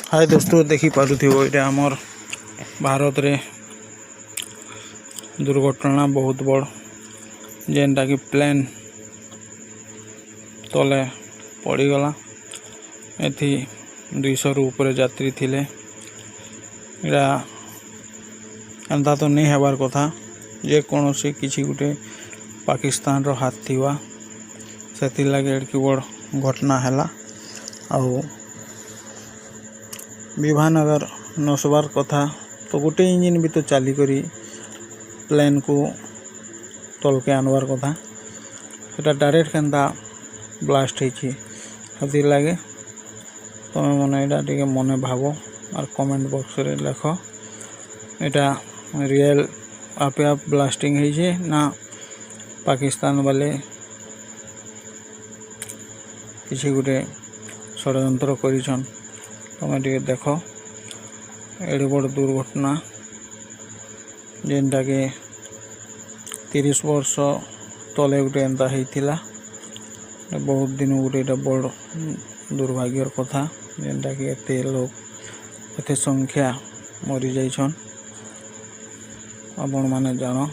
हाय दोस्तों देखी पारुथिबो एटा हमर भारत रे दुर्घटना बहुत बड़ जेनटा कि प्लेन तले पड़ीगला एथि 200 रु ऊपर यात्री थिले एटा एंता तो नहीं हेबार कथा जे कोनोसी किछि गुटे पाकिस्तान रो हाथ थिवा सेति लागे एडकी बड़ घटना हैला आउ विमान अगर नसबार कथा तो गोटे इंजिन भी तो चाली करी प्लेन को तल के आनबार कथा सेटा डायरेक्ट केनता ब्लास्ट होइछि हथि लागे तमे मने एटा टिके मने भाबो और कमेंट बॉक्स रे लिखो एटा रियल आपे आप ब्लास्टिंग होइछि ना पाकिस्तान वाले किछि गुटे षड्यंत्र करिछन तमे टिके देखो एडे बड़ दुर्घटना जेनटा के 30 वर्ष तले गुटे एंता हेतिला बहुत दिन गुटे एटा बड़ दुर्भाग्यर कथा जेनटा के एते लोग एते संख्या मरी जाइछन आपण माने जानो।